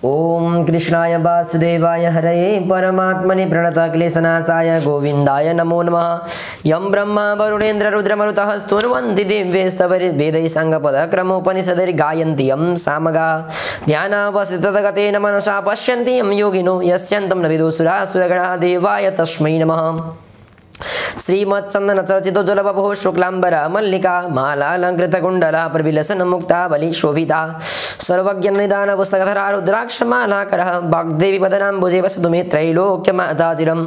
ओम कृष्णाय वासुदेवाय हरये परमात्मने प्रणतक्लेशनाशाय गोविन्दाय नमो नमः। यं ब्रह्मा वरुणेन्द्र रुद्रमरुतः स्तुवन्ति दिव्यैस्तवैर्वेदैः साङ्गपदक्रमोपनिषदैर्गायन्ति यं सामगाः ध्यानावस्थितगतेन मनसा पश्यन्ति यं योगिनो यस्यन्तं न विदुषुराः सुरगणाः देवाय तस्मै नमः। श्रीमच्चंदन चर्चितो जलबभो शुक्लांबरा मल्लिका मालालंकृतकुंडला प्रविलसन मुक्ता बलि शोभिता सर्वज्ञ निदान पुस्तकधरा रुद्राक्षमाला करः वाग्देवी वदनाम्बुजे वसतु मे त्रैलोक्यमाताचिरं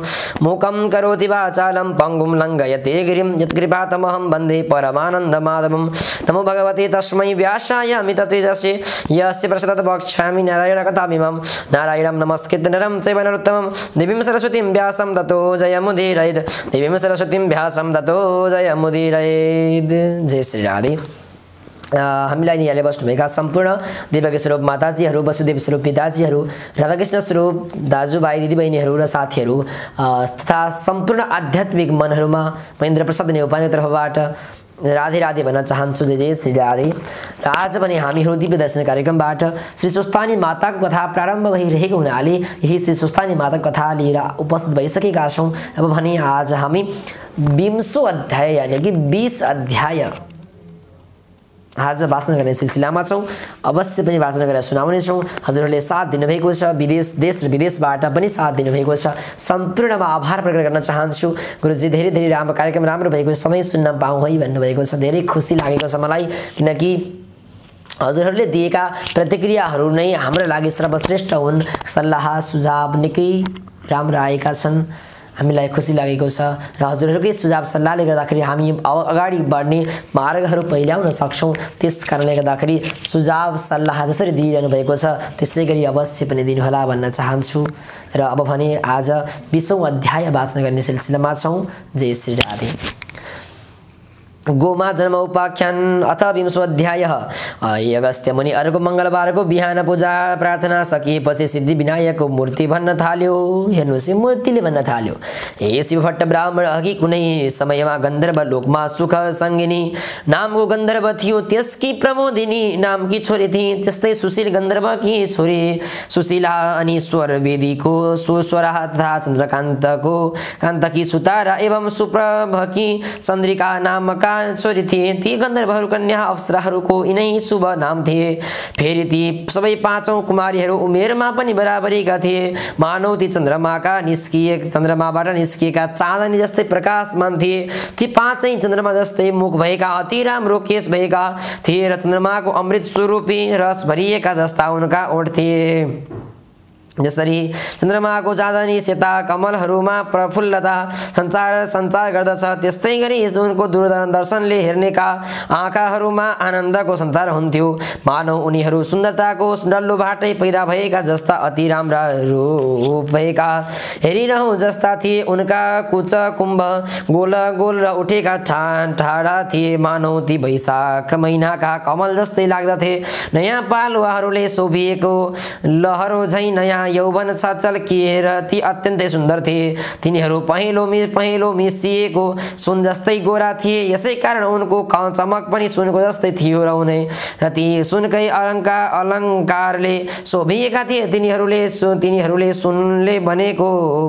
मूकं करोति वाचालं पंगुं लंघयते गिरिं यत्कृपातमहं वन्दे परमानन्दमाधवं। नमो भगवते तस्मै व्यासाय अमिततेजसे यस्य प्रसादात् वक्ष्यामि नारायणकथामिमं। नारायणं नमस्कृत्य नरं चैव नरोत्तमं देवीं सरस्वतीं व्यासं ततो जयमुदीरयेत्। देवीं सरस्वतीं व्यासं ततो जयमुदीरयेत्। जय श्री राधे। हामीलाई निहाले बस्नुभएका सम्पूर्ण देवकी स्वरूप माताजीहरू, वसुदेव स्वरूप पिताजीहरू, राधाकृष्ण स्वरूप दाजुभाइ दिदीबहिनीहरू र साथीहरू तथा सम्पूर्ण आध्यात्मिक मनहरूमा म इन्द्र प्रसाद नेउपाने तर्फबाट राधे राधे भन्न चाहन्छु। जय जय श्री राधे। र आज पनि हामीहरू दिव्य दर्शन कार्यक्रमबाट श्री स्वस्थानी माताको कथा प्रारम्भ भइरहेको हुनाले यही श्री स्वस्थानी माताको कथा लिएर उपस्थित भइसकेका छौँ। अब भने आज हामी 20औं अध्याय यानि कि 20 अध्याय आज वाचन गर्ने सिलसिलामा छौँ। अवश्य पनि वाचन गरेर सुनाउनेछौँ। हजुरहरूले साथ दिनुभएको छ, देश र विदेशबाट पनि साथ दिनुभएको छ। सम्पूर्णमा आभार प्रकट गर्न चाहन्छु। गुरुजी धेरै धेरै राम्रो कार्यक्रम राम्रो भएको समय सुन्न पाऊँ है भन्नुभएको छ। धेरै खुसी लागेको छ मलाई, किनकि हजुरहरूले दिएका प्रतिक्रियाहरू नै हाम्रो लागि सर्वश्रेष्ठ हुन्। सल्लाह सुझाव निकै राम्रा आएका छन्, हामीलाई खुसी लागेको छ र हजुरहरूकै सुझाव सल्लाहले गर्दाखेरि हामी अगाडि बढ्ने मार्गहरू पहिल्याउन सक्छौँ। त्यस कारणले गर्दाखेरि सुझाव सल्लाह जसरी दिइरहनु भएको छ त्यसै गरी अवश्य पनि दिनुहोला भन्न चाहन्छु। र अब भने आज 20औं अध्याय वाचन गर्ने सिलसिलामा छौँ। जय श्री राधे। गोमा जन्म उपाख्यान अथ 20औं अध्याय। अगस्त्य मुनि अर्को मंगलबारको बिहान पूजा प्रार्थना सकिएपछि सिद्धि विनायकको मूर्ति भन्न थाल्यो। हेर्नुहोस्, मूर्तिले भन्न थाल्यो, हे शिवभट्ट ब्राह्मण, अघि कुनै समयमा गन्धर्व लोकमा सुख सङ्गिनी नामको गन्धर्व थियो। त्यसकी प्रमोदिनी नामकी छोरी थिए। त्यस्तै सुशील गन्धर्वकी छोरी सुशीला अनि स्वर वेदीको सुस्वरा तथा चन्द्रकान्तको कान्तकी सुतारा एवं सुप्रभकी चन्द्रिका नामका छोरी थिए। ती गन्धर्वहरू कन्या अप्सराहरूको यिनै शुभ नाम थिए। फेरि ती सबै पाँचौं कुमारीहरू उमेरमा पनि बराबरीका थिए। मानव ती चन्द्रमाबाट निस्किएका चाँदनी जस्तै प्रकाशमान थिए। ती पाँचै चन्द्रमा जस्तै मुख भएका, अति राम्रो केश भएका थिए र चन्द्रमाको अमृत स्वरूपी रस भरिएका जस्ता उनका ओठ थिए। जसरी चन्द्रमाको चाँदनी सेता कमलहरूमा प्रफुल्लता सञ्चार गर्दछ, त्यस्तै गरी उनको दूरदर्शनले हेर्नेका आँखाहरूमा आनन्दको सञ्चार हुन्थ्यो। मानव उनीहरू सुन्दरताको डल्लोबाटै पैदा भएका जस्ता अति राम्रा रूप भएका हेरिरहँ जस्ता थिए। उनका कुच कुम्भ गोल गोल र उठेका ठाडा थिए। मानव ती वैशाख महिनाका कमल जस्तै लाग्दथे। नयाँ पालुवाहरूले शोभिएको लहरो झैँ नयाँ यौवन छचल्किएर ती अत्यन्तै सुन्दर थिए। तिनीहरू पहेँलो मिसिएको सुन जस्तै गोरा थिए। यसै कारण उनको चमक पनि सुनको जस्तै थियो र ती सुनकै अलङ्कारले शोभिएका थिए। तिनीहरूले सुनले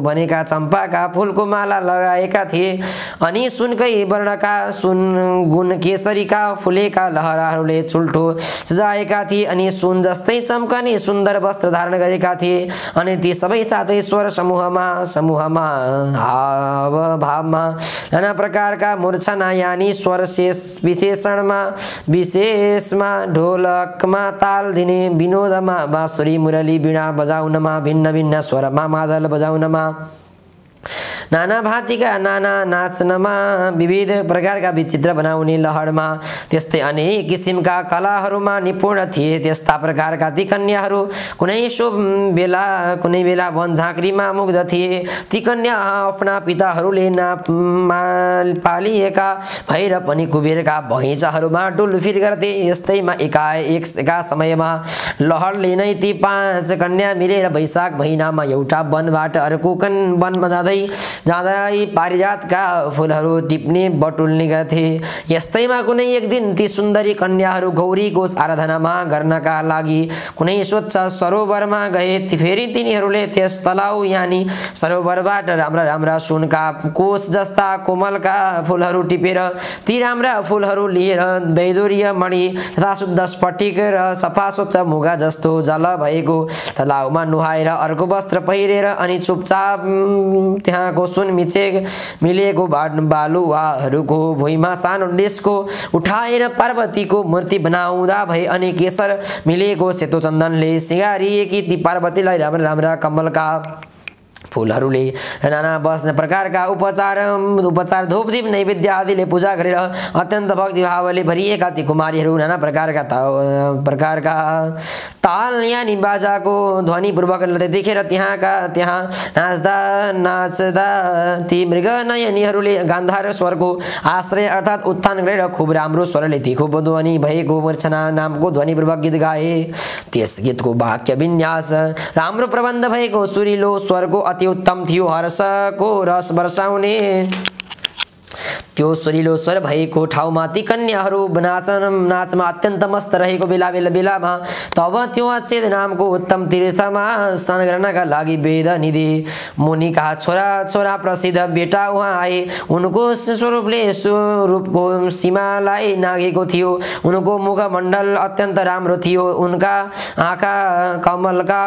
बनेका चम्पाका फुलको माला लगाएका थिए अनि सुनकै वर्णका गुण केसरीका फुलेका लहराहरूले चुल्ठो सजाएका थिए अनि सुन जस्तै चम्कने सुन्दर वस्त्र धारण गरेका थिए। अनि ती सबै साथै स्वर समूहमा हावभावमा नाना प्रकारका मूर्छना यानि स्वर विशेषमा ढोलकमा ताल दिने, विनोदमा बाँसुरी मुरली वीणा बजाउनमा, भिन्न भिन्न स्वरमा मादल बजाउनमा, नाना भाँतीका नाना नाच्नमा, विविध प्रकारका विचित्र बनाउने लहरमा, त्यस्तै अनेक किसिमका कलाहरूमा निपुण थिए। त्यस्ता प्रकारका ती कन्याहरू कुनै बेला वन झाँक्रीमा मुग्ध थिए। ती कन्या आफ्ना पिताहरूले पालिएका भएर पनि कुबेरका बगैँचाहरूमा डुलफिर गर्थे। यस्तैमा एका समयमा लहरले नै ती 5 कन्या मिलेर वैशाख महिनामा एउटा वनबाट अर्को वनमा जाँदै जाँदा यी पारिजातका फुलहरू टिप्ने बटुल्ने गर्थे। यस्तैमा कुनै एक दिन ती सुन्दरी कन्याहरू गौरीको आराधनामा गर्नका लागि कुनै स्वच्छ सरोवरमा गए। फेरि तिनीहरूले त्यस तलाउ यानी सरोवरबाट राम्रा राम्रा सुनका कोष जस्ता कोमलका फुलहरू टिपेर ती राम्रा फुलहरू लिएर वैदुर्य मणि तथा शुद्ध स्फटिक र सफा स्वच्छ मुगा जस्तो जल भएको तलाउमा नुहाएर अर्को वस्त्र पहिरेर अनि चुपचाप त्यहाँको सुन मिलेको बालुवाहरूको भुइँमा सानो डिस्को उठाएर पार्वतीको मूर्ति बनाउँदा भए अनि केशर मिलेको सेतो चन्दनले सिँगारिएकी ती पार्वतीलाई राम्रा राम्रा कमलका फुलहरूले नाना बस्ने प्रकारका उपचार धूपदीप नैवेद्य आदिले पूजा गरेर अत्यन्त भक्तिभावले भरिएका ती कुमारीहरू नाना प्रकारका ताल यानी बाजाको ध्वनिपूर्वक देखेर त्यहाँ नाच्दा ती मृग नयनीहरूले गान्धार स्वरको आश्रय अर्थात् उत्थान गरेर खुब राम्रो स्वरले तीखो ध्वनि भएको मूर्छना नामको ध्वनिपूर्वक गीत गाए। त्यस गीतको वाक्य विन्यास राम्रो प्रबन्ध भएको सुरिलो स्वरको अति उत्तम थियो। हर्षको रस वर्षाउने त्यो सुरिलो स्वर भएको ठाउँमा ती कन्याहरू नाचमा अत्यन्त मस्त रहेको बेलामा तब त्यो अचेत नामको उत्तम तीर्थमा स्नान गर्नका लागि वेद निधि मुनिका छोरा प्रसिद्ध बेटा उहाँ आए। उनको स्वरूपले रूपको सीमालाई नागेको थियो। उनको मुखमण्डल अत्यन्त राम्रो थियो। उनका आँखा कमलका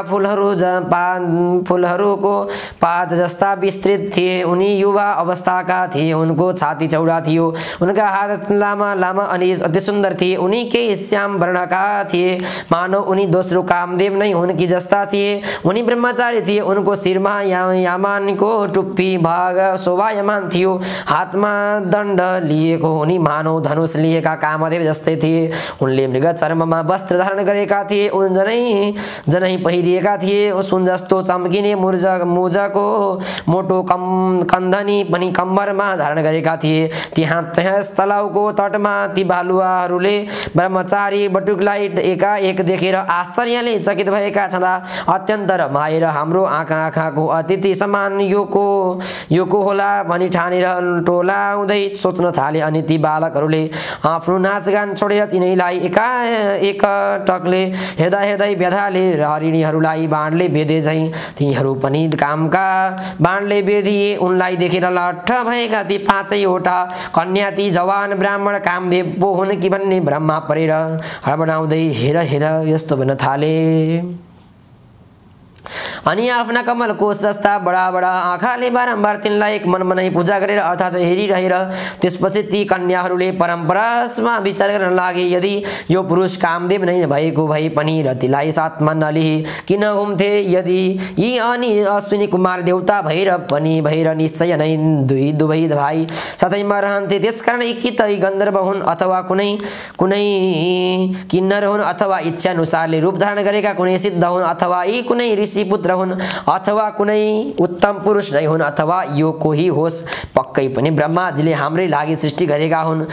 फुलहरूको पात जस्ता विस्तृत थिए। उनी युवा अवस्थाका थिए। उनको छाती चौडा थियो। उनका हात लामा अनि अति सुन्दर थिए। उनी केही श्याम वर्णका थिए, मानव उनी दोस्रो कामदेव नै हुन् कि जस्ता थिए। उनी ब्रह्मचारी थिए। उनको शिरमा यामानको टुप्पी भाग शोभायमान थियो। हातमा दण्ड लिएको उनी मानव धनुष लिएका कामदेव जस्तै थिए। उनले मृग चर्ममा वस्त्र धारण गरेका थिए। उन जनै पहिरिएका थिए। सुन जस्तो चम्किने मुजको मोटो कन्धनी पनि कम्मरमा धारण गरेका थिए। त्यहाँ तलाउको तटमा ती बालुवाहरूले ब्रह्मचारी बटुकलाई एकाएक देखेर आश्चर्यले चकित भएका छँदा अत्यन्त रमाएर हाम्रो आँखाको अतिथि समान योको होला भनी ठानेर टोलाउँदै सोच्न थाले। अनि ती बालकहरूले आफ्नो नाचगान छोडेर तिनीलाई एक टकले हेर्दै व्यधाले हरिणीहरूलाई बाणले बेधे झैँ तिनीहरू पनि कामका बाणले बेधिए। उनलाई देखेर लट्ठ भएका ती पाँचैवटा कन्या ती जवान ब्राह्मण कामदेव पो हुन् कि भन्ने भ्रममा परेर हडबडाउँदै हेर यस्तो भन्न थाले। अनि आफ्ना कमल कोष जस्ता बडा आँखाले बारम्बार तिनलाई एक मनमनै पूजा गरेर अर्थात् हेरिरहेर त्यसपछि ती कन्याहरूले परम्परामा विचार गर्न लागे यदि यो पुरुष कामदेव नै भएको भए पनि रतिलाई साथमा नलिई किन घुम्थे। यदि यी अनि अश्विनी कुमार देवता भएर निश्चय नै दुवै भाइ साथैमा रहन्थे। त्यसकारण कि त गन्धर्व हुन् अथवा कुनै किन्नर हुन् अथवा इच्छानुसारले रूप धारण गरेका कुनै सिद्ध हुन् अथवा यी कुनै ऋषि पुत्र हुन् अथवा कुनै उत्तम पुरुष नै हुन् अथवा यो कोही होस् पक्कै पनि ब्रह्माजीले हाम्रै लागि सृष्टि गरेका हुन्।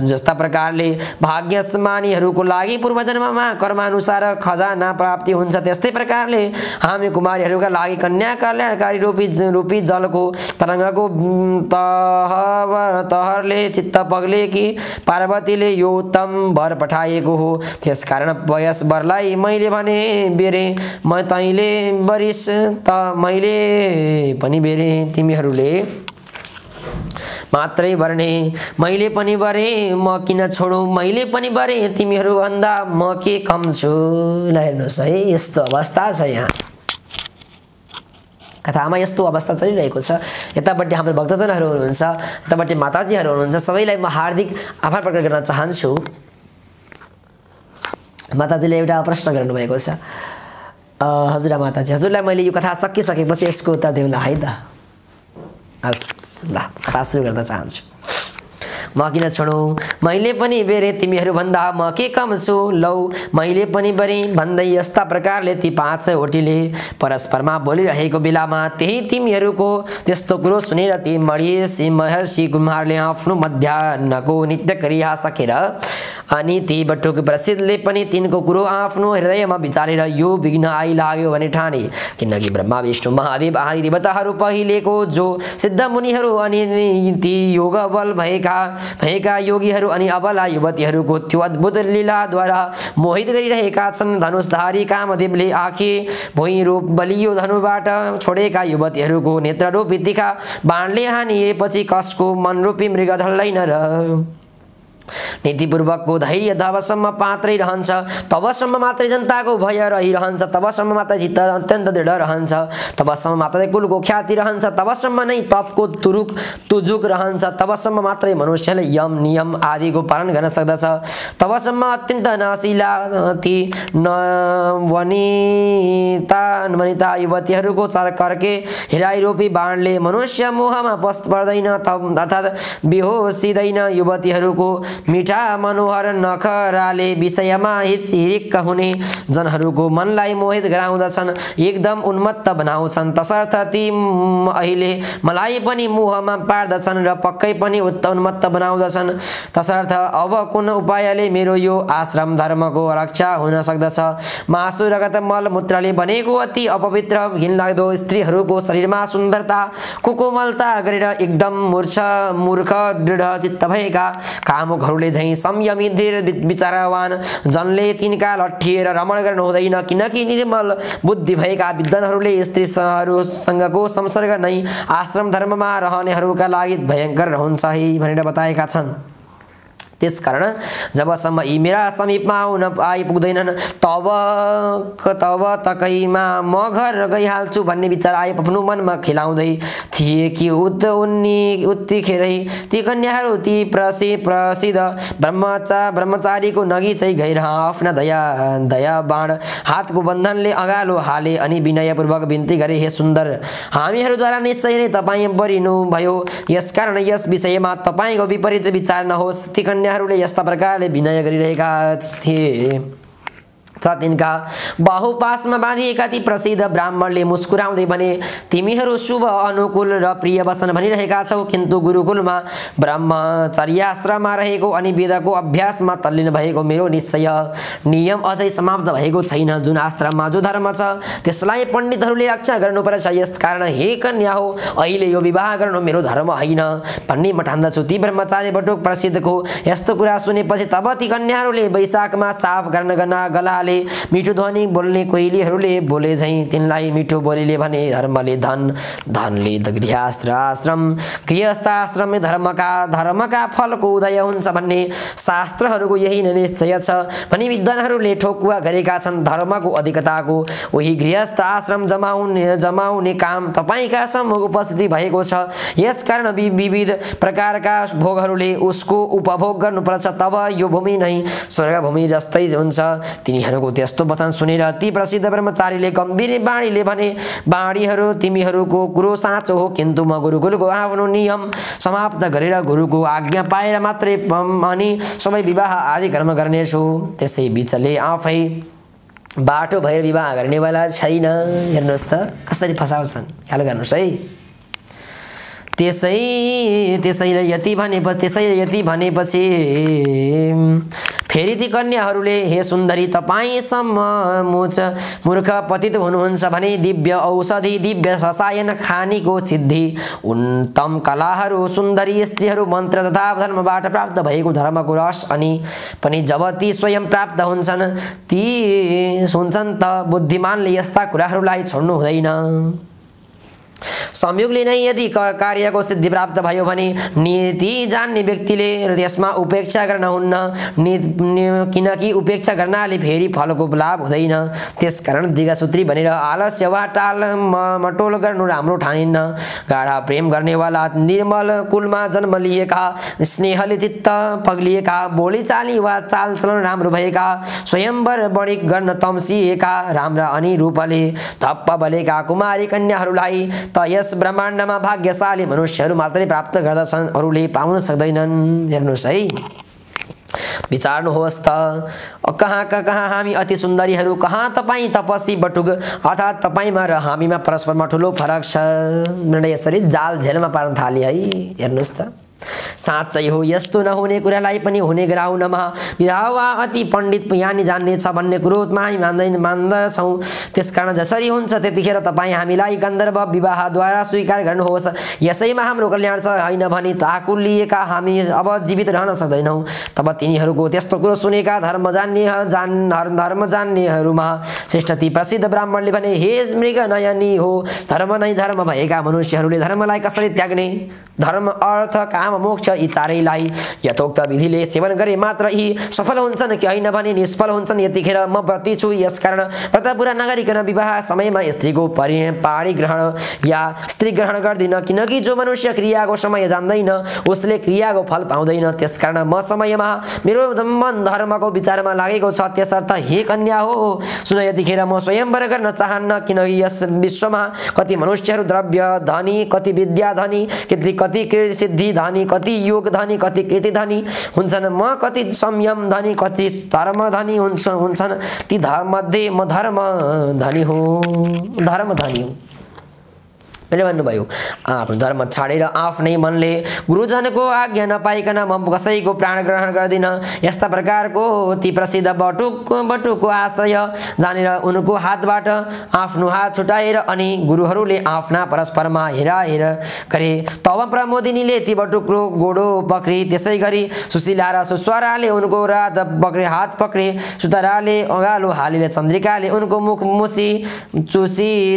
जस्ता प्रकारले भाग्यमानीहरूको लागि पूर्वजन्ममा कर्मानुसार खजाना प्राप्ति हुन्छ त्यस्तै प्रकारले हामी कुमारीहरूका लागि कन्या कल्याणकारी रूपी जलको तरङ्गको तहरले चित्त पग्ले कि पार्वतीले यो उत्तम वर पठाएको हो। त्यसकारण यस वरलाई मैले भने बेरे म तैँले बरिस त मैले पनि बेरे तिमीहरूले मात्रै बर्ने मैले पनि बरे म किन छोडौँ मैले पनि बरे तिमीहरू भन्दा म के कम छु। ल हेर्नुहोस् है यस्तो अवस्था छ यहाँ कथामा यस्तो अवस्था चलिरहेको छ। यतापट्टि हाम्रो भक्तजनहरू हुनुहुन्छ यतापट्टि माताजीहरू हुनुहुन्छ सबैलाई म हार्दिक आभार प्रकट गर्न चाहन्छु। माताजीले एउटा प्रश्न गर्नुभएको छ। हजुर माताजी हजुरलाई मैले यो कथा सकिसकेपछि यसको उत्तर देऊला है त। हस् ल कथा सुरु गर्न चाहन्छु। म किन छोडौँ मैले पनि बेरे तिमीहरू भन्दा म के कम छु। लौ मैले पनि बरे भन्दै यस्ता प्रकारले ती पाँचवटीले परस्परमा बोलिरहेको बेलामा त्यही तिमीहरूको त्यस्तो कुरो सुनेर ती महर्षि कुमारले आफ्नो मध्याह्नको नित्य क्रिया सकेर अनि ती बटुक प्रसिद्धले पनि तिनको कुरो आफ्नो हृदयमा विचारेर यो विघ्न आइलाग्यो भने ठाने। किनकि ब्रह्मा विष्णु महादेव आदि देवताहरू पहिलेको जो सिद्ध मुनिहरू अनि ती योग बल भएका योगीहरू अनि अबला युवतीहरूको त्यो अद्भुत लीलाद्वारा मोहित गरिरहेका छन्। धनुषधारी कामदेवले आँखी भुइँ रूप बलियो धनुबाट छोडेका युवतीहरूको नेत्ररूपी तीखा बाणले हानिएपछि कसको मनरूपी मृग ढल्दैन र। नीतिपूर्वकको धैर्य जबसम्म पात्रै रहन्छ तबसम्म मात्रै जनताको भय रहिरहन्छ, तबसम्म मात्रै चित्त अत्यन्त दृढ रहन्छ, तबसम्म मात्रै कुलको ख्याति रहन्छ, तबसम्म नै तपको तुजुक रहन्छ, तबसम्म मात्रै मनुष्यले यम नियम आदिको पालन गर्न सक्दछ, तबसम्म अत्यन्त नशिला ती वनिता युवतीहरूको कर्के हिराइरूपी बाणले मनुष्य मोहमा पर्दैन अर्थात् बेहोसिँदैन। युवतीहरूको मिठा मनोहर नखराले विषयमा हिरिक्क हुने जनहरूको मनलाई मोहित गराउँदछन्, एकदम उन्मत्त बनाउँछन्। तसर्थ ती अहिले मलाई पनि मोहमा पार्दछन् र पक्कै पनि उन्मत्त बनाउँदछन्। तसर्थ अब कुन उपायले मेरो यो आश्रम धर्मको रक्षा हुन सक्दछ? मासु रगत मल मूत्रले बनेको अति अपवित्र घिनलाग्दो स्त्रीहरूको शरीरमा सुन्दरता कुकोमलता गरेर एकदम मूर्ख दृढ चित्त भएका कामुकहरूले झैं संयमी धीर विचारवान जनले तिनका लट्ठिएर रमण गर्नु हुँदैन। किनकि निर्मल बुद्धि भएका विद्वानहरूले स्त्रीहरूसँगको संसर्ग नै आश्रम धर्ममा रहनेहरूका लागि भयंकर हुन्छ भनेर बताएका छन्। त्यसकारण जबसम्म यी मेरा समीपमा आइपुग्दैनन् तब तकैमा म घर गइहाल्छु भन्ने विचार आए आफ्नो मनमा खिलाउँदै थिए कि उत्तिखेरै ती कन्याहरू ती प्रसिद्ध ब्रह्मचारीको नजिकै गएर आफ्ना दया बाण हातको बन्धनले अगालो हाले अनि विनयपूर्वक बिन्ती गरे, हे सुन्दर, हामीहरूद्वारा निश्चय नै तपाईँ परिनु भयो, यसकारण यस विषयमा तपाईँको विपरीत विचार नहोस्। ती कन्याहरूले यस्ता प्रकारले विनय गरिरहेका थिए त तिनका बाहुपासमा बाँधिएका ती प्रसिद्ध ब्राह्मणले मुस्कुराउँदै भने, तिमीहरू शुभ अनुकूल र प्रिय वचन भनिरहेका छौ, किन्तु गुरुकुलमा ब्रह्मचर्याश्रममा रहेको अनि वेदको अभ्यासमा तल्लीन भएको मेरो निश्चय नियम अझै समाप्त भएको छैन। जुन आश्रममा जो धर्म छ त्यसलाई पण्डितहरूले रक्षा गर्नुपर्छ। यसकारण हे कन्या हो, अहिले यो विवाह गर्नु मेरो धर्म होइन भन्ने म ठान्दछु। ती ब्रह्मचारी बटुक प्रसिद्धको यस्तो कुरा सुनेपछि तब ती कन्याहरूले वैशाखमा साफ गर्न गलाले मिठो ध्वनि बोल्ने कोइलीहरूले बोले झैं तिनलाई मिठो बोलीले भने, धर्मले धनले गृहस्थ आश्रम, गृहस्थ आश्रम धर्मका फलको उदय हुन्छ भन्ने शास्त्रहरूको यही निश्चय छ भनी विद्वानहरूले ठोकुवा गरेका छन्। धर्मको अधिकताको उही गृहस्थ आश्रम जमाउने काम तपाईँका सम्मुख उपस्थिति भएको छ। यसकारण विविध प्रकारका भोगहरूले उसको उपभोग गर्नुपर्छ, तब यो भूमि नै स्वर्गभूमि जस्तै हुन्छ। तिनीहरूको त्यस्तो वचन सुनेर ती प्रसिद्ध ब्रह्मचारीले गम्भीर बाणीले भने, बाणीहरू तिमीहरूको कुरो साँचो हो, किन्तु म गुरुकुलको आफ्नो नियम समाप्त गरेर गुरुको आज्ञा पाएर मात्रै अनि सबै विवाह आदि कर्म गर्नेछु। त्यसै बिचले आफै बाटो भएर विवाह गर्नेवाला छैन। हेर्नुहोस् त कसरी फसाउँछन्, ख्याल गर्नुहोस् है। त्यसैले यति भनेपछि फेरि ती कन्याहरूले, हे सुन्दरी, तपाईसम्म मूर्ख पतित हुनुहुन्छ भने दिव्य औषधि, दिव्य रसायन खानीको सिद्धि, उत्तम कलाहरू, सुन्दरी स्त्रीहरू, मन्त्र तथा धर्मबाट प्राप्त भएको धर्मको रस अनि पनि जब ती स्वयं प्राप्त हुन्छन् ती सुन्छन् त बुद्धिमानले यस्ता कुराहरूलाई छोड्नु हुँदैन। संयोगले नै यदि कार्यको सिद्धि प्राप्त भयो भने नीति जान्ने व्यक्तिले त्यसमा उपेक्षा गर्न हुन्न, किनकि उपेक्षा गर्नाले फेरि फलको लाभ हुँदैन। त्यसकारण दीर्घसूत्री भनेर आलस्य वा टाल मटोल गर्नु राम्रो ठानिन्न। गाढा प्रेम गर्नेवाला, निर्मल कुलमा जन्म लिएका, स्नेहले चित्त पग्लिएका, बोलीचाली वा चालचलन राम्रो भएका, स्वयंवर बढी गर्न तम्सिएका, राम्रा अनि रूपले धप्प बलेका कुमारी कन्याहरूलाई त यस ब्रह्माण्डमा भाग्यशाली मनुष्यहरू मात्रै प्राप्त गर्दछन्, अरूले पाउन सक्दैनन्। हेर्नुहोस् है, विचार्नुहोस् त, कहाँ हामी अति सुन्दरीहरू, कहाँ तपाईँ तपस्वी बटुक अर्थात् तपाईँमा र हामीमा परस्परमा ठुलो फरक छ। यसरी जाल झेलमा पार्न थाले है। हेर्नुहोस् त, साँच्चै हो यस्तो नहुने कुरालाई पनि हुने गराउन महा विधावा अति पण्डित यानी जान्ने छ भन्ने कुरोमा हामी मान्दछौँ। त्यसकारण जसरी हुन्छ त्यतिखेर तपाईँ हामीलाई गन्धर्व विवाहद्वारा स्वीकार गर्नुहोस्। यसैमा हाम्रो कल्याण छ, होइन भने ताकुलिएका हामी अब जीवित रहन सक्दैनौँ। तब तिनीहरूको त्यस्तो कुरो सुनेका धर्म जान्नेहरूमा श्रेष्ठ ती प्रसिद्ध ब्राह्मणले भने, हे मृग नयनी हो, धर्म नै धर्म भएका मनुष्यहरूले धर्मलाई कसरी त्याग्ने? धर्म अर्थ काम मोक्ष यी चारैलाई यथोक्त विधिले सेवन गरे मात्र यी सफल हुन्छन् कि होइन भने निष्फल हुन्छन्। यतिखेर म व्रती छु, यसकारण व्रत पुरा नगरिकन विवाह समयमा स्त्रीको पाणिग्रहण या स्त्री ग्रहण गर्दिन, किनकि जो मनुष्य क्रियाको समय जान्दैन उसले क्रियाको फल पाउँदैन। त्यसकारण म समयमा मेरो धर्मको विचारमा लागेको छ। त्यसर्थ हे कन्या हो, सुन, यतिखेर म स्वयंवर गर्न चाहन्न, किनकि यस विश्वमा कति मनुष्यहरू द्रव्य धनी, कति विद्या धनी, कति सिद्धि धनी, कति योग धनी, कति कृति धनी हुन्छन्। म कति संयम धनी, कति धर्म धनी हुन्छन्। ती मध्ये म धर्म धनी हुँ। मैले भन्नुभयो, आफ्नो धर्म छाडेर आफ्नै मनले गुरुजनको आज्ञा नपाइकन म कसैको प्राण ग्रहण गर्दिन। यस्ता प्रकारको ती प्रसिद्ध बटुकको आश्रय जानेर उनको हातबाट आफ्नो हात छुटाएर अनि गुरुहरूले आफ्ना परस्परमा हेराहेर गरे। तब प्रमोदिनीले ती बटुकको गोडो पक्रे, त्यसै गरी सुशीला र सुस्वराले उनको हात पक्रे, सुतराले अँगालो हालेर चन्द्रिकाले उनको मुख मुसी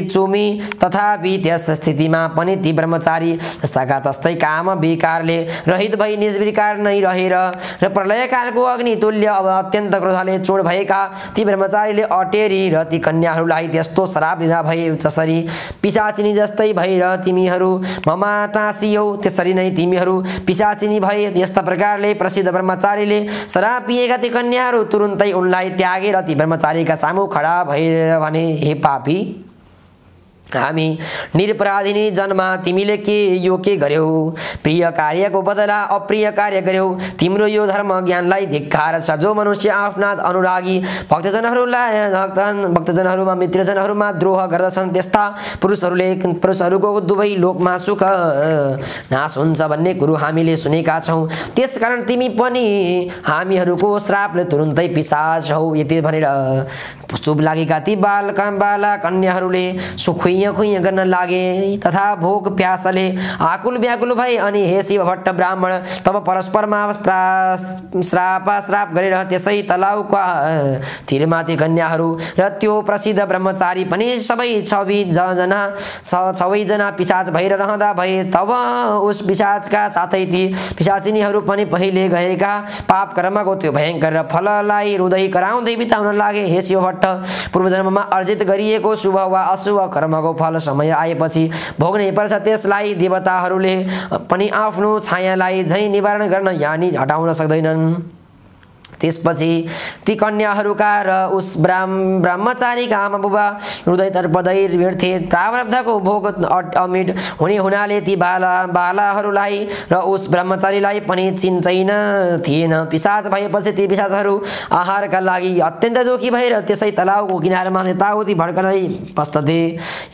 चुमी। तथापि त्यस स्थितिमा पनि ती ब्रह्मचारी जस्ताका तस्तै काम विकारले रहित भई निर्विकार नै रहेर र प्रलयकालको अग्नि तुल्य अब अत्यन्त क्रोधले चोड भएका ती ब्रह्मचारीले अटेरी र ती कन्याहरूलाई त्यस्तो श्राप दिँदा भए, जसरी पिशाचिनी जस्तै भएर तिमीहरू ममा टाँसियौ त्यसरी नै तिमीहरू पिशाचिनी भए। यस्ता प्रकारले प्रसिद्ध ब्रह्मचारीले श्राप पिएका ती कन्याहरू तुरुन्तै उनलाई त्यागेर ती ब्रह्मचारीका सामु खडा भएर भने, हे पापी, हामी निरपराधिनी जन्मा, तिमीले के गर्यौ? प्रिय कार्यको बदला अप्रिय कार्य गर्यौ। तिम्रो यो धर्म ज्ञानलाई धिक्कार छ। जो मनुष्य आफ्ना अनुरागी भक्तजनहरूमा मित्रजनहरूमा द्रोह गर्दछन् त्यस्ता पुरुषहरूको दुवै लोकमा सुख नाश हुन्छ भन्ने कुरो हामीले सुनेका छौँ। त्यसकारण तिमी पनि हामीहरूको श्रापले तुरुन्तै पिशाच हौ। यति भनेर चुप लागेका ती बाला कन्याहरूले खुइया गर्न लागे तथा भोक प्यासले आकुल व्याकुल भए। अनि हे शिव भट्ट ब्राह्मण, तब परस्परमा श्राप गरेर त्यसै तलाउका तीरमाथि कन्याहरू र त्यो प्रसिद्ध ब्रह्मचारी पनि छवैजना पिशाच भएर रहँदा भए। तब उस पिशाचका साथै ती पिशाचिनीहरू पनि पहिले गएका पाप कर्मको त्यो भयङ्कर फललाई रुँदै कराउँदै बिताउन लागे। हे शिव भट्ट, पूर्वजन्ममा अर्जित गरिएको शुभ वा अशुभ कर्मको फल समय आएपछि भोग्नै पर्छ। त्यसलाई देवताहरूले पनि आफ्नो छायालाई झैँ निवारण गर्न यानी हटाउन सक्दैनन्। त्यसपछि ती कन्याहरूका र उस ब्रह्मचारीका आमा बुबा हृदय तर्पदै भेट्थे। प्रारब्धको भोग अमिट हुने हुनाले ती बालाहरूलाई र उस ब्रह्मचारीलाई पनि चिन्चैन थिएन। पिशाच भएपछि ती पिशाचहरू आहारका लागि अत्यन्त दुखी भएर त्यसै तलाउको किनारमा यताउति भड्कदै बस्दथे।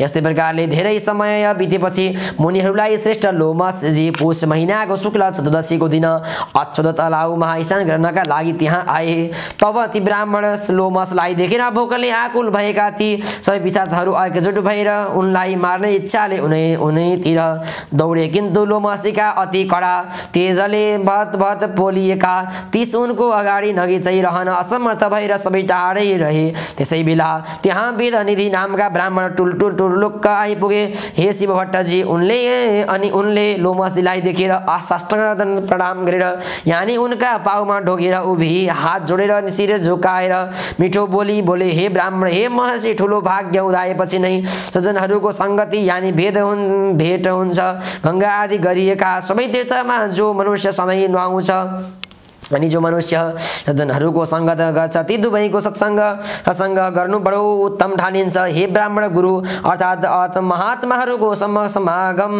यस्तै प्रकारले धेरै समय बितेपछि मुनिहरूलाई श्रेष्ठ लोमसजी पुष महिनाको शुक्ल चतुर्दशीको दिन अक्षुत तलाउमा स्नान गर्नका लागि त्यहाँ आए। तब ती ब्राह्मण लोमसलाई देखेर भोकले आकुल भएका ती सबै पिशाचहरू एकजुट भएर उनलाई मार्ने इच्छाले उनीतिर दौडे, किन्तु लोमसीका अति कडा तेजले भत पोलिएका तीस उनको अगाडि नगिचै रहन असमर्थ भएर सबै टाढै रहे। त्यसै बेला त्यहाँ वेदनिधि नामका ब्राह्मण टुलुक्क आइपुगे। हे शिव भट्टजी, उनले लोमसीलाई देखेर साष्टाङ्ग प्रणाम गरेर यानी उनका पाउमा ढोगेर उभि हात जोडेर शिर झुकाएर मिठो बोली बोले, हे ब्राह्मण, हे महर्षि, ठुलो भाग्य उदाएपछि नै सज्जनहरूको सङ्गति यानी भेट हुन्छ। गङ्गा आदि गरिएका सबै तीर्थमा जो मनुष्य सधैँ नुहाउँछ अनि जो मनुष्य सज्जनहरूको सङ्गत गर्छ ती दुवैको सत्सङ्ग गर्नु बडो उत्तम ठानिन्छ। हे ब्राह्मण गुरु अर्थात् महात्माहरूको समागम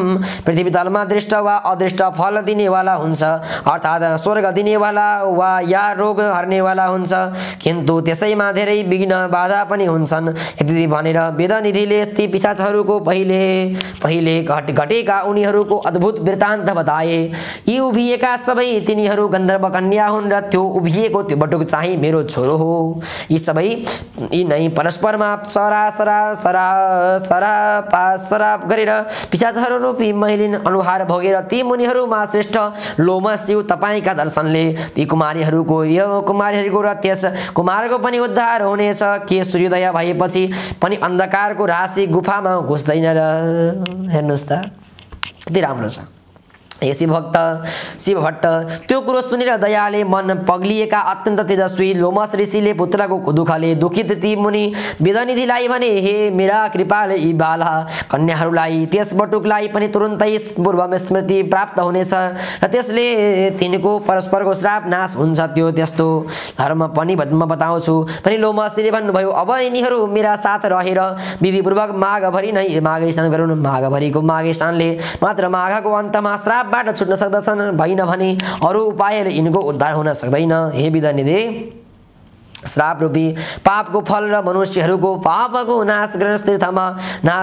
पृथ्वी तलमा दृष्ट वा अदृष्ट फल दिनेवाला हुन्छ, अर्थात् स्वर्ग दिनेवाला वा या रोग हर्नेवाला हुन्छ, किन्तु त्यसैमा धेरै विघ्न बाधा पनि हुन्छन्। यति भनेर वेदनिधिले ती पिशाचहरूको पहिले घटेका उनीहरूको अद्भुत वृत्तान्त बताए। यी उभिएका सबै तिनीहरू गन्धर्व कन्या हुन् र त्यो उभिएको त्यो बटुक चाहिँ मेरो छोरो हो। यी नै परस्परमा सराप गरेर पिशाचहरू रूपी मैलिन अनुहार भोगेर ती मुनिहरूमा श्रेष्ठ लोमस्यु तपाईँका दर्शनले ती कुमारीहरूको र त्यस कुमारको पनि उद्धार हुनेछ। के सूर्योदय भएपछि पनि अन्धकारको राशि गुफामा घुस्दैन र? हेर्नुहोस् त कति राम्रो छ। हे शिव भट्ट त्यो कुरो सुनेर दयाले मन पग्लिएका अत्यन्त तेजस्वी लोमस ऋषिले पुत्रको दुःखले दुखित ती मुनि वेदनिधिलाई भने, हे मेरा कृपाले यी बाला कन्याहरूलाई त्यस बटुकलाई पनि तुरुन्तै पूर्वमा स्मृति प्राप्त हुनेछ र त्यसले तिनको परस्परको श्राप नाश हुन्छ। त्यस्तो धर्म पनि म बताउँछु पनि लोमसले भन्नुभयो। अब यिनीहरू मेरा साथ रहेर विधिपूर्वक माघभरि नै माघ स्नान गरून्। माघभरिको माघ स्नानले मात्र माघको अन्तमा श्राप बाट छुट्न सक्दछन्, भएन भने अरू उपायले यिनको उद्धार हुन सक्दैन। हे विद्यानिधि श्राप रूपी पापको फल र मनुष्यहरूको पापको नाश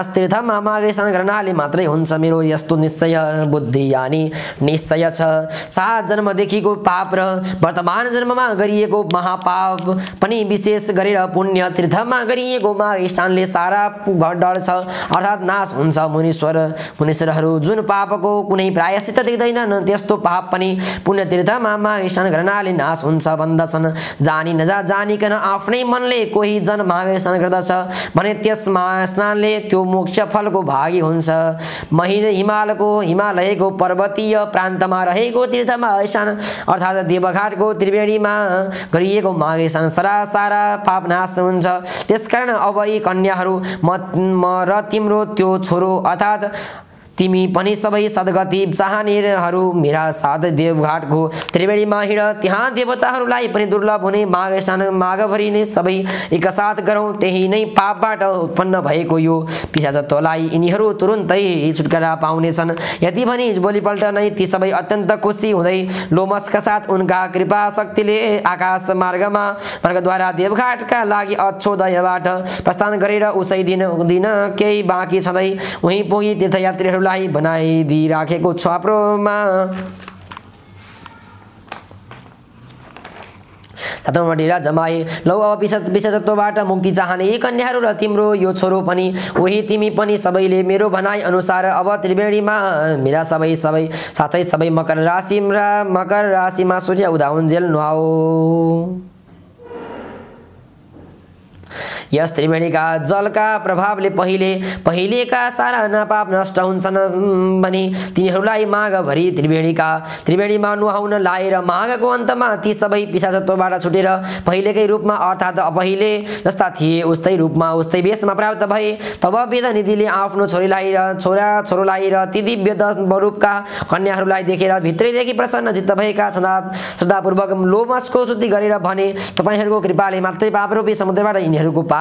तीर्थमा माघ स्नान गर्नाले मात्रै हुन्छ। मेरो यस्तो निश्चय बुद्धि यानी निश्चय छ। 7 जन्मदेखिको पाप र वर्तमान जन्ममा गरिएको महापाप पनि विशेष गरेर पुण्य तीर्थमा गरिएको माघ स्नानले सारा डढ्छ अर्थात् नाश हुन्छ। मुनीश्वरहरू जुन पापको कुनै प्रायश्चित देख्दैनन् त्यस्तो पाप पनि पुण्य तीर्थमा माघ स्नान गर्नाले नाश हुन्छ भन्दछन्। जानी नजानी आफ्नै मनले कोही जन माघ स्नान गर्दछ भने त्यस स्नानले त्यो मोक्ष फलको भागी हुन्छ। हिमालयको पर्वतीय प्रान्तमा रहेको तीर्थमा स्नान अर्थात् देवघाटको त्रिवेणीमा गरिएको माघ स्नान सारा पाप नाश हुन्छ। त्यसकारण अब यी कन्याहरू म र तिम्रो त्यो छोरो अर्थात् तिमी पनि सबै सद्गति चाहनेहरू मेरा साथ देवघाटको त्रिवेणीमा हिँड। त्यहाँ देवताहरूलाई पनि दुर्लभ हुने माघ स्नान माघभरि नै सबै एकसाथ गरौँ। त्यही नै पापबाट उत्पन्न भएको यो पिशाचत्वलाई यिनीहरू तुरुन्तै छुटकारा पाउनेछन्। यति भनी भोलिपल्ट नै ती सबै अत्यन्त खुसी हुँदै लोमसका साथ उनका कृपा शक्तिले आकाश मार्गद्वारा देवघाटका लागि अच्छोदयबाट प्रस्थान गरेर उसै दिन केही बाँकी छँदै उहीँ पुगी तीर्थयात्रीहरूलाई बनाइदिराखेको छाप्रोमा सातौँमा डेरा जमाए। लौ अब पिशाचत्वबाट मुक्ति चाहने यी कन्याहरू र तिम्रो यो छोरो पनि उही तिमी पनि सबैले मेरो भनाइ अनुसार अब त्रिवेणीमा मेरा सबै साथै सबै मकर राशिमा सूर्य उदाउन्जेल नुहाओ। यस त्रिवेणीका जलका प्रभावले पहिलेका सारा नापाप नष्ट हुन्छन् भने तिनीहरूलाई माघभरि त्रिवेणीमा नुहाउन लाएर माघको अन्तमा ती सबै पिशाचत्वबाट छुटेर पहिलेकै रूपमा अर्थात् पहिले जस्ता थिए उस्तै रूपमा उस्तै वेशमा प्राप्त भए। तब वेदनिधिले आफ्नो छोरोलाई र ती दिव्य रूपका कन्याहरूलाई देखेर भित्रैदेखि प्रसन्न चित्त भएका श्रद्धापूर्वक लोमसको स्तुति गरेर भने, तपाईँहरूको कृपाले मात्रै पापरूपी समुद्रबाट यिनीहरूको पाए।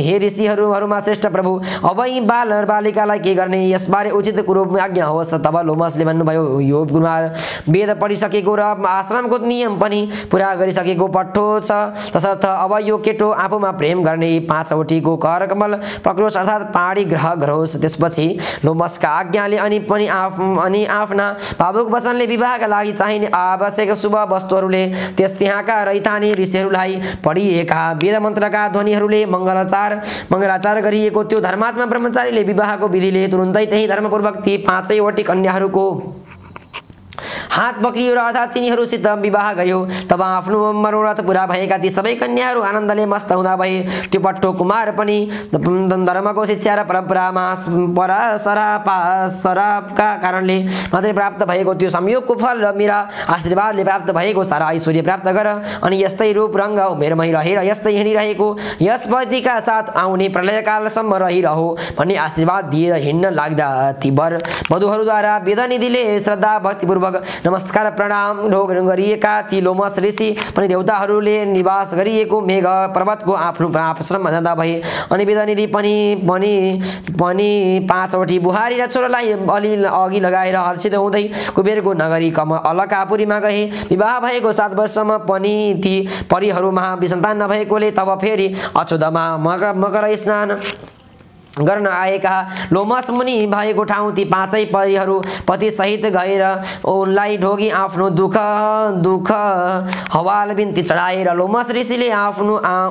हे ऋषिहरूमा श्रेष्ठ प्रभु, अब यी बालिकालाई के गर्ने यसबारे उचित कुरो आज्ञा होस्। तब लोमसले भन्नुभयो, यो कुमार वेद पढिसकेको र आश्रमको नियम पनि पुरा गरिसकेको पट्टो छ। तसर्थ अब यो केटो आफूमा प्रेम गर्ने 5वटीको करकमल पक्रोस् अर्थात् पाडी ग्रह गरोस्। त्यसपछि लोमसका आज्ञाले अनि आफ्ना भावुक वचनले विवाहका लागि चाहिने आवश्यक शुभ वस्तुहरूले त्यहाँका रैथानी ऋषिहरूलाई पढिएका वेद मन्त्रका ध्वनिहरूले मङ्गलाचार गरिएको त्यो धर्मात्मा ब्रह्मचारीले विवाहको विधिले तुरुन्तै त्यही धर्मपूर्वक ती 5वटी कन्याहरूको हात पक्रियो र अर्थात् तिनीहरूसित विवाह गर्यो। तब आफ्नो मनोरथ पुरा भएका ती सबै कन्याहरू आनन्दले मस्त हुँदा भए। त्यो पट्टो कुमार पनि धर्मको शिक्षा र परम्परामा सरापका कारणले मात्रै प्राप्त भएको त्यो संयोगको फल र मेरा आशीर्वादले प्राप्त भएको सारा ऐश्वर्य प्राप्त गर। अनि यस्तै रूप रङ्ग उमेरमै रहेर यस्तै हिँडिरहेको यस पतिका साथ आउने प्रलयकालसम्म रहिरहो भन्ने आशीर्वाद दिएर हिँड्न लाग्दा ती वर वधुहरूद्वारा वेदनिधिले श्रद्धा भक्तिपूर्वक नमस्कार प्रणाम ढोग गरिएका ती लोमस ऋषि पनि देवताहरूले निवास गरिएको मेघ पर्वतको आफ्नो आश्रममा जाँदा भए। अनि वेदनिधि पनि पाँचवटी बुहारी र छोरालाई अघि लगाएर हर्षित हुँदै कुबेरको नगरी अलकापुरीमा गए। विवाह भएको 7 वर्षमा पनि ती परिहरूमा सन्तान नभएकोले तब फेरि अछोदमा मकर स्नान गर्न आएका लोमस मुनि भएको ठाउँ ती 5 परिहरू पतिसहित गएर उनलाई ढोगी आफ्नो दुःख हवाल बिन्ती चढाएर लोमस ऋषिले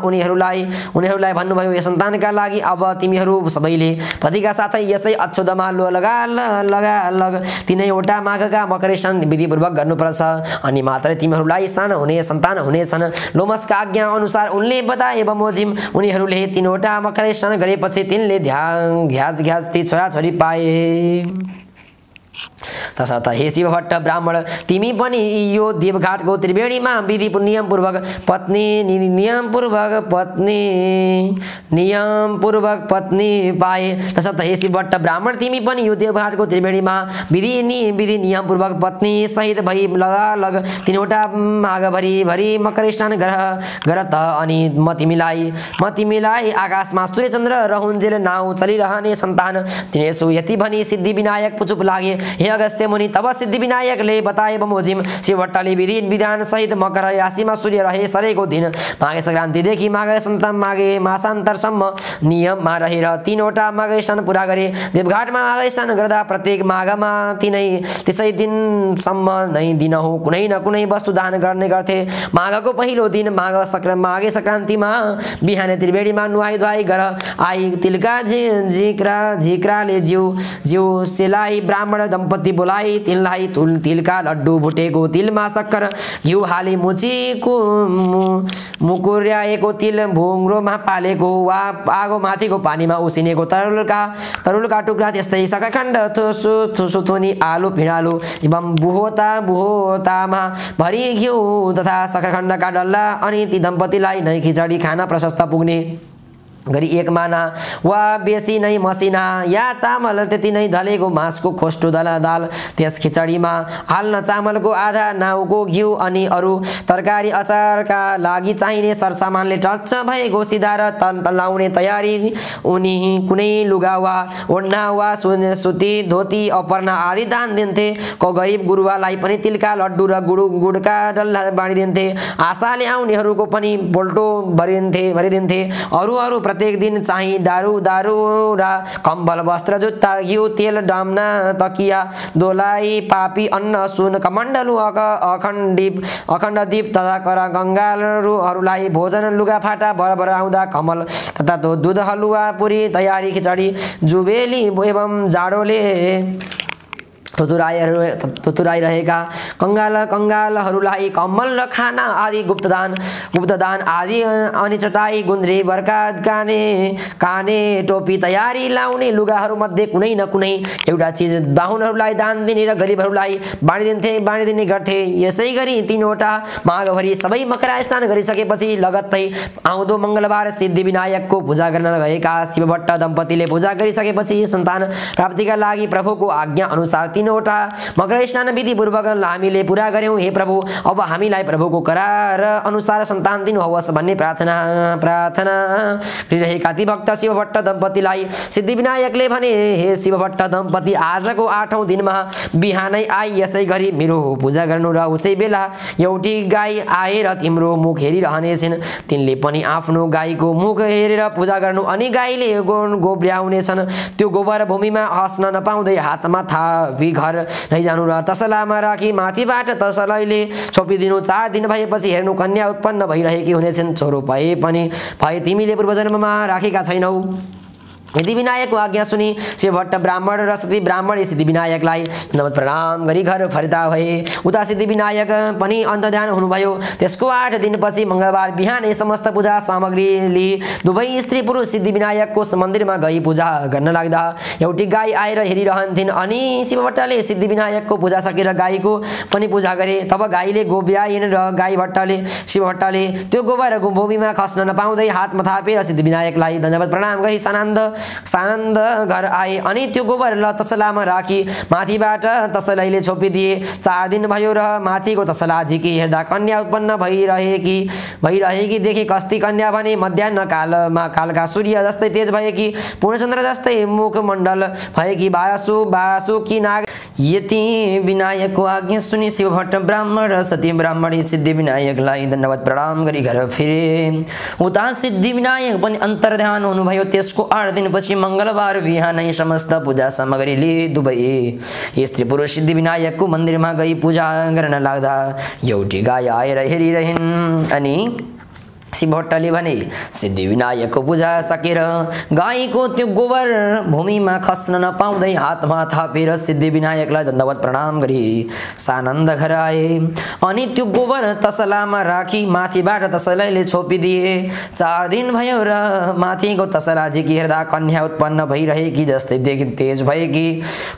उनीहरूलाई भन्नुभयो, यो सन्तानका लागि अब तिमीहरू सबैले पतिका साथै यसै अछोदमा लग 3वटा माघका मकर स्नान विधिपूर्वक गर्नुपर्छ, अनि मात्रै तिमीहरूलाई सन्तान हुनेछन्। लोमसका आज्ञा अनुसार उनले बताए बमोजिम उनीहरूले 3वटा मकर स्नान गरेपछि तिनले घ्याज ती छोराछोरी पाए। तसर्थ हे शिव भट्ट ब्राह्मण, तिमी पनि यो देवघाटको त्रिवेणीमा विधि नियमपूर्वक पत्नी पाए। तसर्थ हे शिव भट्ट ब्राह्मण, तिमी पनि यो देवघाटको त्रिवेणीमा विधि नियमपूर्वक पत्नी सहित भई लग 3वटा माघभरि मकर स्नान गर त। अनि म तिमीलाई आकाशमा सूर्यचन्द्र रहन्जेल नाउँ चलिरहने सन्तान दिनेछु। यति भनी सिद्धि विनायक पुचुप लागे। हे अगस्त्य मुनि, तब सिद्धि विनायकले बताए बमोजिम शिव भट्टले विधि विधान सहित मकर राशिमा सूर्य रहे सरेको दिन माघे संक्रान्तिदेखि माघे मासान्तरसम्म नियममा रहेर 3वटा माघ स्नान पुरा गरे। देवघाटमा माघ स्नान गर्दा प्रत्येक माघमा त्यसै दिनसम्म नै दिनहुँ कुनै न कुनै वस्तु दान गर्ने गर्थे। माघको पहिलो दिन माघे संक्रान्तिमा बिहानै त्रिवेणीमा नुहाई धुवाई गर आई तिलका झिक्राले जिउ सेलाई ब्राह्मण दम्पति बोलाई तिनलाई तिलका लड्डु भुटेको तिलमा सक्कर घिउ हाली मुकुर्याएको तिल भुङ्रोमा पालेको वा आगो माथिको पानीमा उसिनेको तरुलका टुक्रा, त्यस्तै सकरखण्ड सुथुनी आलु पिँडालु एवं बुहोतामा भरि घिउ तथा सकरखण्डका डल्ला। अनि ती दम्पतिलाई नै खिचडी खाना प्रशस्त पुग्ने गरी 1 माना वा बेसी नै मसिना या चामल त्यति नै ढलेको मासको खोस्टो दाल त्यस खिचडीमा हाल्न कुनै आधा नाउको घिउ अनि अरू तरकारी अचारका लागि चाहिने सरसामानले टच्च भएको सिधा र तलाउने तयारी उनी कुनै लुगा वा ओढ्ना वा सुती धोती अपर्ना आदि दान दिन्थे। गरिब गुरुवालाई पनि तिलका लड्डु र गुडका डल्ला बाँडिदिन्थे। आशाले आउनेहरूको पनि बोल्टो भरिदिन्थे। अरू प्रत्येक दिन चाहिँ दारू र कम्बल वस्त्र जुत्ता घिउ तेल डाम्ना तकिया दोलाई पापी अन्न सुन कमण्डलु अखण्ड दीप तथा कर गङ्गालहरूलाई भोजन लुगाफाटा भर आउँदा कमल तथा दुध हलुवा पुरी तयारी खिचडी जुबेली एवं जाडोले तुतुराइरहेका कङ्गालहरूलाई कम्बल र खाना आदि गुप्तदान आदि अनि चटाई गुन्द्री बर्का काने टोपी तयारी लाउने लुगाहरूमध्ये कुनै न कुनै एउटा चिज बाहुनहरूलाई दान दिने र गरिबहरूलाई बाँडिदिने गर्थे। यसै गरी 3वटा माघभरि सबै मकर स्नान गरिसकेपछि लगत्तै आउँदो मङ्गलबार सिद्धि विनायकको पूजा गर्न गएका शिवभट्ट दम्पतिले पूजा गरिसकेपछि सन्तान प्राप्तिका लागि प्रभुको आज्ञा अनुसार 3वटा मकर स्नान विधि पूर्वक हामीले पूरा गर्यौं। हे प्रभु, अब हामीलाई प्रभुको करार अनुसार सन्तान दिनुहोस् भन्ने प्रार्थना गरिरहेका ती भक्त शिवभट्ट दम्पतिलाई सिद्धि विनायकले भने, हे शिवभट्ट दम्पति, आजको 8औं दिनमा बिहानै आई यसै गरी मेरो पूजा गर्नु र उसै बेला एउटी गाई आएर तिम्रो मुख हेरिरहनेछन्। तिनले पनि आफ्नो गाईको मुख हेरेर पूजा गर्नु अनि गाईले गोब्र्याउनेछन्। त्यो गोबर भूमिमा हस्न नपाउँदै हातमा थापी घर लैजानु र तसलामा राखी माथिबाट तसलाले छोपिदिनु। 4 दिन भएपछि हेर्नु कन्या उत्पन्न भइरहेकी हुनेछन्। छोरो भए तिमीले पूर्वजन्ममा राखेका छैनौ। सिद्धि विनायकको आज्ञा सुनि शिवभट्ट ब्राह्मण र सती ब्राह्मणी सिद्धि विनायकलाई नमत प्रणाम गरी घर फर्ता भए। उता सिद्धि विनायक पनि अन्तर्ध्यान हुनुभयो। त्यसको 8 दिनपछि मङ्गलबार बिहानै समस्त पूजा सामग्री लिई दुवै स्त्री पुरुष सिद्धि विनायकको मन्दिरमा गई पूजा गर्न लाग्दा एउटी गाई आएर हेरिरहन्थिन्। अनि शिवभट्टले सिद्धि विनायकको पूजा सकेर गाईको पनि पूजा गरे। तब गाईले गोब्याइन् र शिवभट्टले त्यो गोबर भूमिमा खस्न नपाउँदै हातमा थापेर सिद्धि विनायकलाई धन्यवाद प्रणाम गरी सानन्द सानन्द घर आए अनि त्यो गोबर ल तसलामा राखी माथिबाट तसलाईले छोपिदिए। 4 दिन भयो र माथिको तसला झिकी हेर्दा कन्या उत्पन्न भइरहेकी देखे। कस्ती कन्या भने मध्याह्न कालमा कालका सूर्य जस्तै तेज भएकी, पूर्णचन्द्र जस्तै मुखमण्डल भएकी, बासुकी नाग। यति विनायकको आज्ञा सुनि शिवभट्ट ब्राह्मण र सती ब्राह्मणी सिद्धि विनायकलाई दण्डवत प्रणाम गरी घर फिरे। उता सिद्धि विनायक पनि अन्तर्ध्यान हुनुभयो। त्यसको 8 दिनपछि मङ्गलबार बिहानै समस्त पूजा सामग्री लिए दुवै स्त्री पुरुष सिद्धि विनायकको मन्दिरमा गई पूजा गर्न लाग्दा एउटी गाई आएर हेरिरहिन्। अनि शिवभट्टले भने सिद्धि विनायकको पूजा सकेर गाईको त्यो गोबर भूमिमा खस्न नपाउँदै हातमा थापेर सिद्धि विनायकलाई दण्डवत प्रणाम गरी सानन्द घर आए अनि त्यो गोबर तसलामा राखी माथिबाट तसलाईले छोपिदिए। 4 दिन भयो र माथिको तसला झिकी हेर्दा कन्या उत्पन्न भइरहेकी जस्तै तेज भएकी,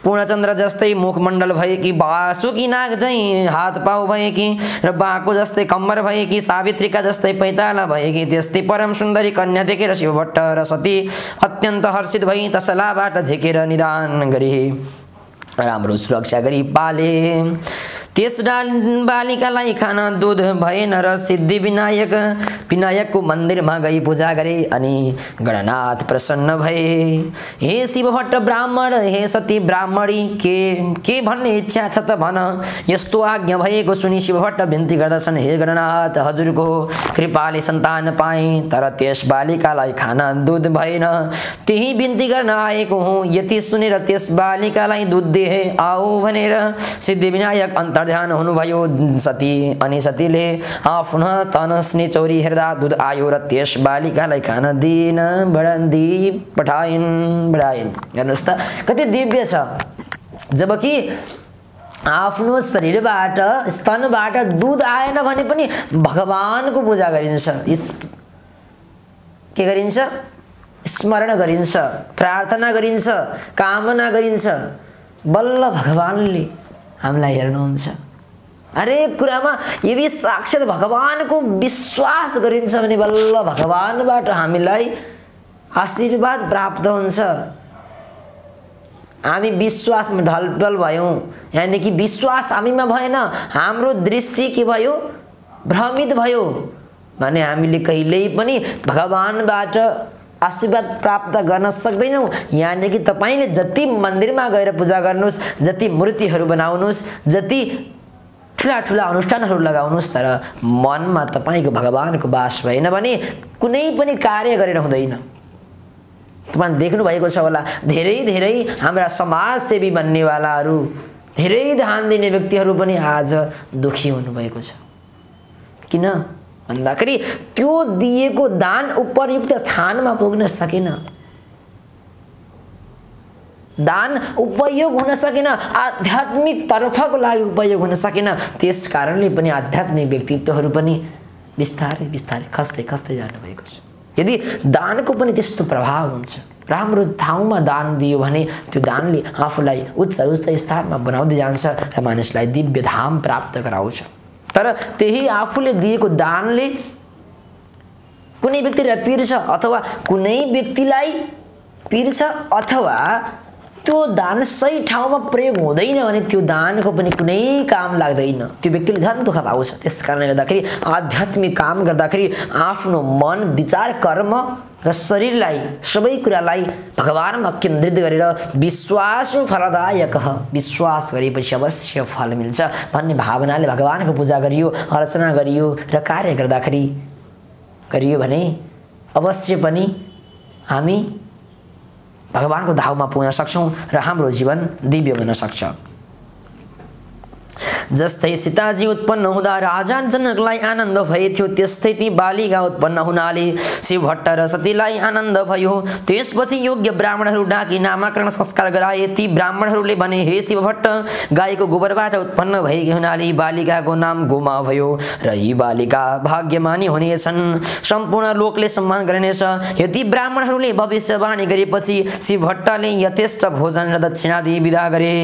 पूर्णचन्द्र जस्तै मुखमण्डल भएकी, बासुकी नाग झैं हात पाउ भएकी र बाको जस्तै कम्मर भएकी, सावित्रीका जस्तै पैताला भएकी त्यस्तै परम सुन्दरी कन्या देखेर शिवभट्ट र सती अत्यन्त हर्षित भई तसलाबाट झिकेर निदान गरी राम्रो सुरक्षा गरी पाले। त्यस बालिकालाई खाना दुध भएन र सिद्धि विनायकको मन्दिरमा गई पूजा गरे अनि गणनाथ प्रसन्न भए। हे शिवभट्ट ब्राह्मण, हे सती ब्राह्मणी, के भन्ने इच्छा छ त भन। यस्तो आज्ञा भएको सुनि शिवभट्ट बिन्ती गर्दछन्, हे गणनाथ, हजुरको कृपाले सन्तान पाए तर त्यस बालिकालाई खाना दुध भएन, त्यही बिन्ती गर्न आएको हुँ। यति सुनेर त्यस बालिकालाई दुध दिए आऊ भनेर सिद्धि विनायक ध्यान हुनुभयो। सतीले आफ्नो तनस्नी चौरी हेर्दा दुध आयो र त्यस बालिकालाई खाना दिन बढाइन्। हेर्नुहोस् त कति दिव्य छ। जबकि आफ्नो शरीरबाट स्तनबाट दुध आएन भने पनि भगवानको पूजा गरिन्छ, के गरिन्छ? स्मरण गरिन्छ, प्रार्थना गरिन्छ, कामना गरिन्छ। बल्ल भगवानले हामीलाई हेर्नुहुन्छ। हरेक कुरामा यदि साक्षात भगवानको विश्वास गरिन्छ भने बल्ल भगवानबाट हामीलाई आशीर्वाद प्राप्त हुन्छ। हामी विश्वासमा ढलढल भयौँ, यानि कि विश्वास हामीमा भएन, हाम्रो दृष्टि के भयो? भ्रमित भयो भने हामीले कहिल्यै पनि भगवानबाट आशीर्वाद प्राप्त गर्न सक्दैनौँ। यानि कि तपाईले जति मन्दिरमा गएर पूजा गर्नुस्, जति मूर्तिहरू बनाउनुस्, जति ठुला अनुष्ठानहरू लगाउनुस्, तर मनमा तपाईको भगवानको वास भएन भने कुनै पनि कार्य गरेर हुँदैन। तपाईले देख्नु भएको छ होला, धेरै हाम्रा समाजसेवी बन्नेवालाहरू, धेरै दान दिने व्यक्तिहरू पनि आज दुखी हुनुभएको छ। किन भन्दाखेरि त्यो दिएको दान उपयुक्त स्थानमा पुग्न सकेन, दान उपयोग हुन सकेन, आध्यात्मिक तर्फको लागि उपयोग हुन सकेन। त्यस कारणले पनि आध्यात्मिक व्यक्तित्वहरू पनि बिस्तारै खस्दै जानुभएको छ। यदि दानको पनि त्यस्तो प्रभाव हुन्छ, राम्रो ठाउँमा दान दियो भने त्यो दानले आफूलाई उच्च स्थानमा बनाउँदै जान्छ र मानिसलाई दिव्य धाम प्राप्त गराउँछ। तर त्यही आफूले दिएको दानले कुनै व्यक्तिलाई पिर्छ अथवा कुनै व्यक्तिलाई पिर्छ अथवा त्यो दान सही ठाउँमा प्रयोग हुँदैन भने त्यो दानको पनि कुनै काम लाग्दैन, त्यो व्यक्तिले झन् दुःख पाउँछ। त्यसकारणले गर्दाखेरि आध्यात्मिक काम गर्दाखेरि आफ्नो मन, विचार, कर्म र शरीरलाई, सबै कुरालाई भगवानमा केन्द्रित गरेर विश्वास फलदायक, विश्वास गरेपछि अवश्य फल मिल्छ भन्ने भावनाले भगवानको पूजा गरियो, अर्चना गरियो र कार्य गर्दाखेरि गरियो भने अवश्य पनि हामी भगवानको धाममा पुग्न सक्छौं र हाम्रो जीवन दिव्य बन्न सक्छ। जस्तै सीताजी उत्पन्न हुँदा राजा जनकलाई आनन्द भएथ्यो, त्यस्तै ती बालिका उत्पन्न हुनाले शिवभट्ट र सतीलाई आनन्द भयो। त्यसपछि योग्य ब्राह्मणहरू डाकी नामकरण संस्कार गराए। ती ब्राह्मणहरूले भने, हे शिवभट्ट, गाईको गोबरबाट उत्पन्न भएकी हुनाले बालिकाको नाम गोमा भयो र यी बालिका भाग्यमानी हुनेछन्, सम्पूर्ण लोकले सम्मान गर्नेछ। यति ब्राह्मणहरूले भविष्यवाणी गरेपछि शिवभट्टले यथेष्ट भोजन र दक्षिणादि विदा गरे।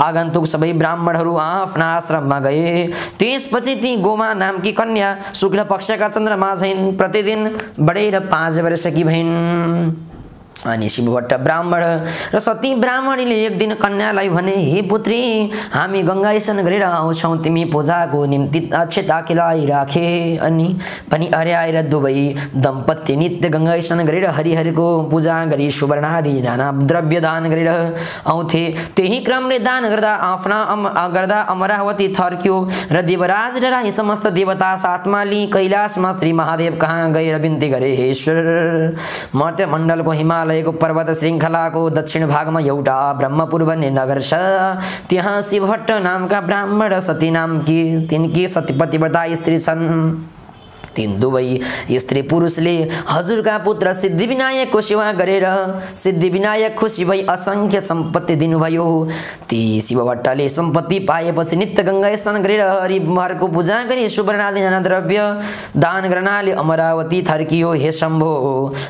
आगन्तुक सबै ब्राह्मणहरू आफ्ना आश्रममा गए। त्यसपछि ती गोमा नामकी कन्या शुक्ल पक्षका चन्द्रमा झैं प्रतिदिन बढेर 5 वर्षकी भइन्। अनि शिवभट्ट ब्राह्मण र सती ब्राह्मणीले एक दिन कन्यालाई भने, हे पुत्री, हामी गङ्गा स्नान गरेर आउँछौँ, तिमी पूजाको निम्ति अक्षता केलाइराखे। अनि पनि अरे आएर दुवै दम्पति नित्य गङ्गा स्नान गरेर हरिहरको पूजा गरी सुवर्णादि नाना द्रव्य दान गरेर आउँथे। त्यही क्रमले दान गर्दा अमरावती थर्क्यो र देवराज डराई समस्त देवता साथमा लिई कैलाशमा श्री महादेव कहाँ गएर बिन्ती गरे, हे ईश्वर, मर्त्यमण्डलको हिमालयको पर्वत श्रृङ्खलाको दक्षिण भागमा एउटा ब्रह्मपुर भन्ने नगर छ। त्यहाँ शिवभट्ट नामका ब्राह्मण र सती नामकी तिनकी सतीपतिव्रता स्त्री छन्। तीन दुवै स्त्री पुरुषले हजुरका पुत्र सिद्धिविनायकको सेवा गरेर सिद्धिविनायक खुसी भई असंख्य सम्पत्ति दिनुभयो। ती शिवभट्टले सम्पत्ति पाएपछि नित्य गङ्गा स्नान गरेर हरिहरको पूजा गरी सुवर्णादि नाना द्रव्य दान गर्नाले अमरावती थर्कियो। हे शम्भो,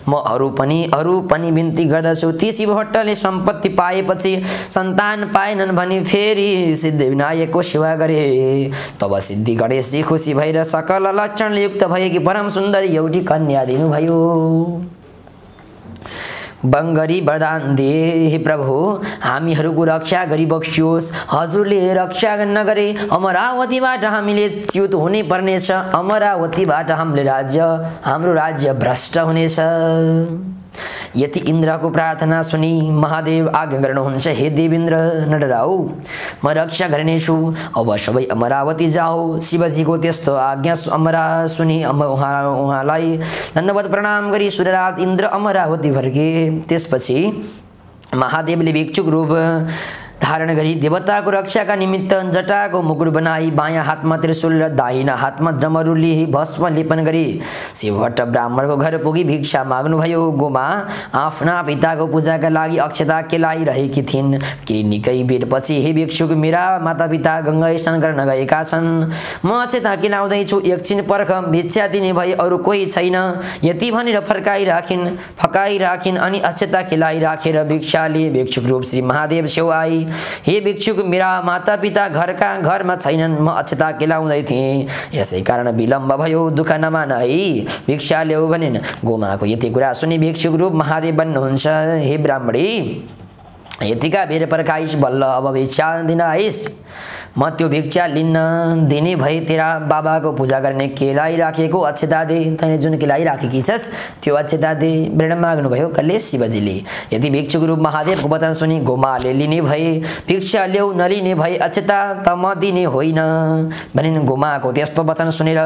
म अरू पनि बिन्ती गर्दछु। ती शिवभट्टले सम्पत्ति पाएपछि सन्तान पाएनन् भने फेरि सिद्धिविनायकको सेवा गरे। तब सिद्धि गणेशजी खुसी भएर सकल लक्षणले युक्त भएकी परम सुन्दरी एउटी कन्या दिनुभयो। बङ्गरी वरदान दिए, हे प्रभु, हामीहरूको रक्षा गरी बक्सियोस्। हजुरले रक्षा नगरे अमरावतीबाट हामीले च्युत हुने पर्नेछ। अमरावतीबाट हाम्रो राज्य भ्रष्ट हुनेछ। यति इन्द्रको प्रार्थना सुनि महादेव आज्ञा गर्नुहुन्छ, हे देवेन्द्र, नडराऊ, म रक्षा गर्नेछु। अब सबै अमरावती जाऊ। शिवजीको त्यस्तो आज्ञा सुनि उहाँलाई धन्यवाद प्रणाम गरी सूर्यराज इन्द्र अमरावती फर्के। त्यसपछि महादेवले भिक्षुक रूप धारण गरी देवताको रक्षाका निमित्त जटाको मुकुट बनाई बायाँ हातमा त्रिशूल र दाहिना हातमा डमरू लिई भस्म लेपन गरी शिवभट्ट ब्राह्मणको घर पुगी भिक्षा माग्नुभयो। गोमा आफ्ना पिताको पूजाका लागि अक्षता केलाइरहेकी थिइन्। केही निकै बेरपछि, हे भिक्षुक, मेरा मातापिता गङ्गा स्नान गर्न गएका छन्, म अक्षता केलाउँदैछु, एकछिन पर्ख, भिक्षा दिने भए अरू कोही छैन। यति भनेर फकाइराखिन् अनि अक्षता केलाइराखेर भिक्षाले भिक्षुक रूप श्री महादेव छेउ आई। हे भिक्षुक, मेरा मातापिता घरमा छैनन्, म अक्षता केलाउँदै थिएँ, यसै कारण विलम्ब भयो, दुःख नमान है, भिक्षा ल्याऊ भनिन्। गोमाको यति कुरा सुनि भिक्षुक रूप महादेव भन्नुहुन्छ, हे ब्राह्मणी, यतिका बेर पर्खाइस्, बल्ल अब भिक्षा दिन आइस्। म त्यो भिक्षा लिन्न दिने भए तेरा बाबाको पूजा गर्ने केलाइराखेको अक्षता दे। तैँले जुन केलाइराखेकी छस् त्यो अक्षता दे भनेर माग्नुभयो कसले? शिवजीले। यदि भिक्षुक रूप महादेवको वचन सुनि गोमाले लिने भए भिक्षा ल्याऊ, नलिने भए अक्षता त म दिने होइन भनिन्। गोमाको त्यस्तो वचन सुनेर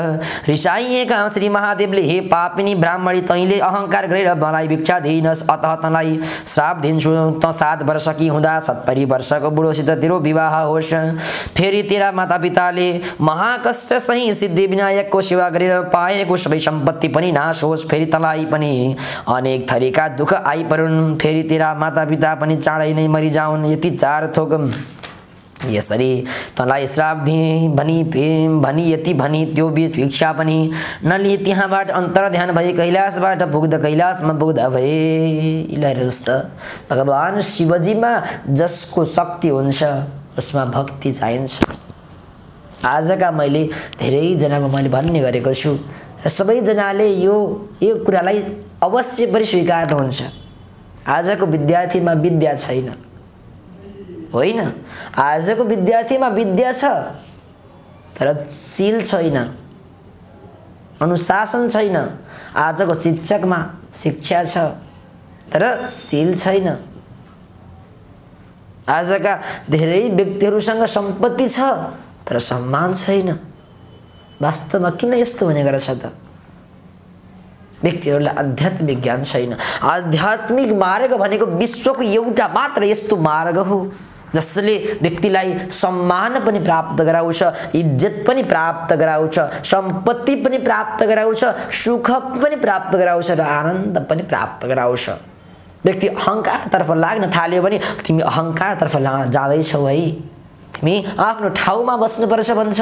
रिसाइएका श्री महादेवले, हे पापिनी ब्राह्मणी, तैँले अहङ्कार गरेर मलाई भिक्षा दिइनस्, अतः तँलाई श्राप दिन्छु। त 7 वर्षकी हुँदा 70 वर्षको बुढोसित तेरो विवाह होस्। फेरि तेरा मातापिताले महाकष्ट सही सिद्धिविनायकको सेवा गरेर पाएको सबै सम्पत्ति पनि नाश होस्। फेरि तँलाई पनि अनेक थरीका दुःख आइपरुन्। फेरि तेरा मातापिता पनि चाँडै नै मरिजाउन्। यति 4 थोक यसरी तँलाई श्राप दिए भनी यति भनी त्यो बीच भिक्षा पनि नलिए। त्यहाँबाट अन्तर ध्यान भए कैलाशबाट कैलाशमा पुग्दा भए। हेर्नुहोस् त, भगवान शिवजीमा जसको शक्ति हुन्छ उसमा भक्ति चाहिन्छ। आजका मैले धेरैजनामा मैले भन्ने गरेको छु र सबैजनाले यो कुरालाई अवश्य पनि स्वीकार्नुहुन्छ। आजको विद्यार्थीमा विद्या छैन होइन, आजको विद्यार्थीमा विद्या छ तर शील छैन, अनुशासन छैन। आजको शिक्षकमा शिक्षा छ तर शील छैन। आजका धेरै व्यक्तिहरूसँग सम्पत्ति छ तर सम्मान छैन। वास्तवमा किन यस्तो हुने गर्छ त? व्यक्तिहरूलाई आध्यात्मिक ज्ञान छैन। आध्यात्मिक मार्ग भनेको विश्वको एउटा मात्र यस्तो मार्ग हो जसले व्यक्तिलाई सम्मान पनि प्राप्त गराउँछ, इज्जत पनि प्राप्त गराउँछ, सम्पत्ति पनि प्राप्त गराउँछ, सुख पनि प्राप्त गराउँछ र आनन्द पनि प्राप्त गराउँछ। व्यक्ति अहङ्कारतर्फ लाग्न थाल्यो भने तिमी अहङ्कारतर्फ जाँदैछौ है, तिमी आफ्नो ठाउँमा बस्नुपर्छ भन्छ।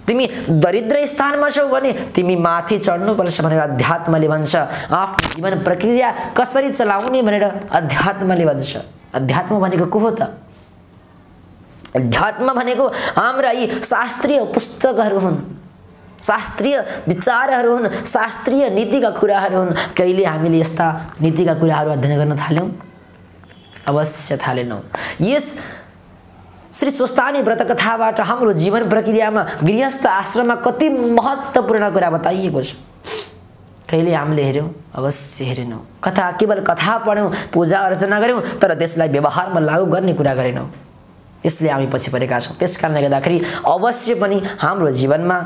तिमी दरिद्र स्थानमा छौ भने तिमी माथि चढ्नुपर्छ भनेर अध्यात्मले भन्छ। आफ्नो जीवन प्रक्रिया कसरी चलाउने भनेर अध्यात्मले भन्छ। अध्यात्म भनेको को हो त? अध्यात्म भनेको हाम्रा यी शास्त्रीय पुस्तकहरू हुन्। शास्त्रीय विचारहरू हुन्, शास्त्रीय नीतिका कुराहरू हुन्। कहिले हामीले यस्ता नीतिका कुराहरू अध्ययन गर्न थाल्यौँ? अवश्य थालेनौँ। यस श्री स्वस्थानी व्रत कथाबाट हाम्रो जीवन प्रक्रियामा गृहस्थ आश्रममा कति महत्त्वपूर्ण कुरा बताइएको छ। कहिले हामीले हेर्यौँ? अवश्य हेरेनौँ। कथा केवल कथा पढ्यौँ, पूजा अर्चना गऱ्यौँ, तर त्यसलाई व्यवहारमा लागू गर्ने कुरा गरेनौँ। यसले हामी पछि परेका छौँ। त्यसकारणले गर्दाखेरि अवश्य पनि हाम्रो जीवनमा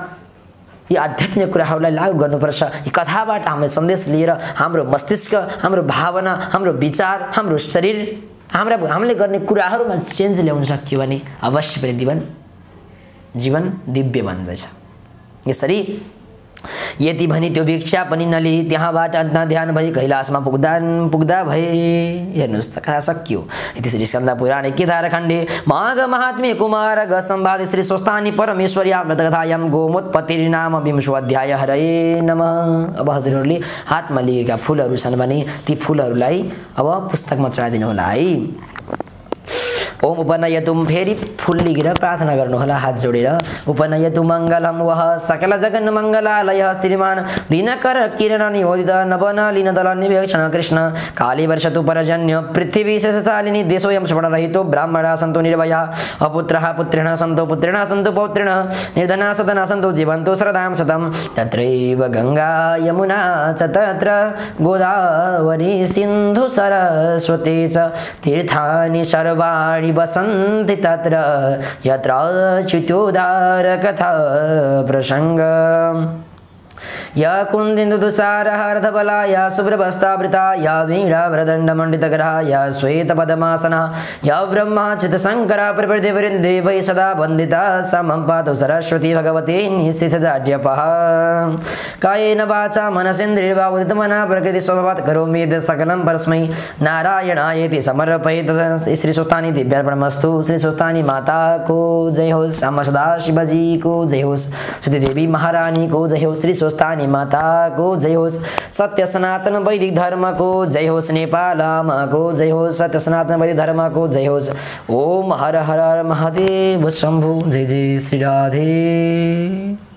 यी आध्यात्मिक कुराहरूलाई लागू गर्नुपर्छ। यी कथाबाट हामीले सन्देश लिएर हाम्रो मस्तिष्क, हाम्रो भावना, हाम्रो विचार, हाम्रो शरीर, हामीले गर्ने कुराहरूमा चेन्ज ल्याउन सकियो भने अवश्य पनि जीवन दिव्य बन्दैछ। यसरी यति भनी त्यो भिक्षा पनि नलिई त्यहाँबाट अन्त ध्यान भई कैलाशमा पुग्दा भए। हेर्नुहोस् त कथा सकियो। इति श्री स्कन्द पुराणे केदारखण्डे माघ महात्म्ये कुमारग संवादे श्री स्वस्थानी परमेश्वर्या व्रतकथायां गोमोत्पत्तिर्नाम विंशो अध्याय। हरे नमः। अब हजुरहरूले हातमा लिएका फुलहरू छन् भने ती फुलहरूलाई अब पुस्तकमा चढाइदिनु होला है। ओम उपनयतुम, फेरि फुल लिएर प्रार्थना गर्नुहोला हात जोडेर। उपनयतु मङ्गलम वह सकल जगन मङ्गलालय श्रीमान दिनकर किरण नियोदित नवन लीन दल निवेक्षण कृष्ण काली वर्षतु परजन्य पृथ्वी शेषशालिनी देशोऽयं स्फुटरहितो ब्राह्मणा सन्तो निर्भया अपुत्रः पुत्रिणः सन्तो पुत्रिणः सन्तो पौत्रिणः निर्धना सदना सन्तो जीवन्तो शरदां शतं तत्रैव गंगा यमुना च तत्र गोदावरी सिन्धु सरस्वती च तीर्थानि सर्वाणि वसन्ति तत्र यत्र च्युतोद्धार कथा प्रसंग। या कुन्दिन्दुदुसारहार्धबला या शुभ्रवस्त्रावृता या वीणाभरदण्डमण्डितकरा या श्वेतपद्मासना या ब्रह्माच्युतशङ्करा प्रभृतिवृन्दे वै सदा वन्दिता सा मम पातु सरस्वती भगवती निःशेषजाड्यपः। कायेन वाचा मनसेन्द्रियर्वा उदितमनः प्रकृतिस्वभावात् करोमि यद् सकलं परस्मै नारायणायेति समर्पयेत्। श्री स्वस्थानी दिव्यार्पणमस्तु। श्री स्वस्थानी माता को जय हो, श्याम सदाशिव जी को जय हो, सती देवी महारानी को जय हो, श्री स्वस्थानी माता को जय होस्, सत्य सनातन वैदिक धर्म को जय होस्, नेपालमा को जय होस्, सत्य सनातन वैदिक धर्म को जय होस्। ओम हर हर महादेव शंभु। जय जय श्री राधे।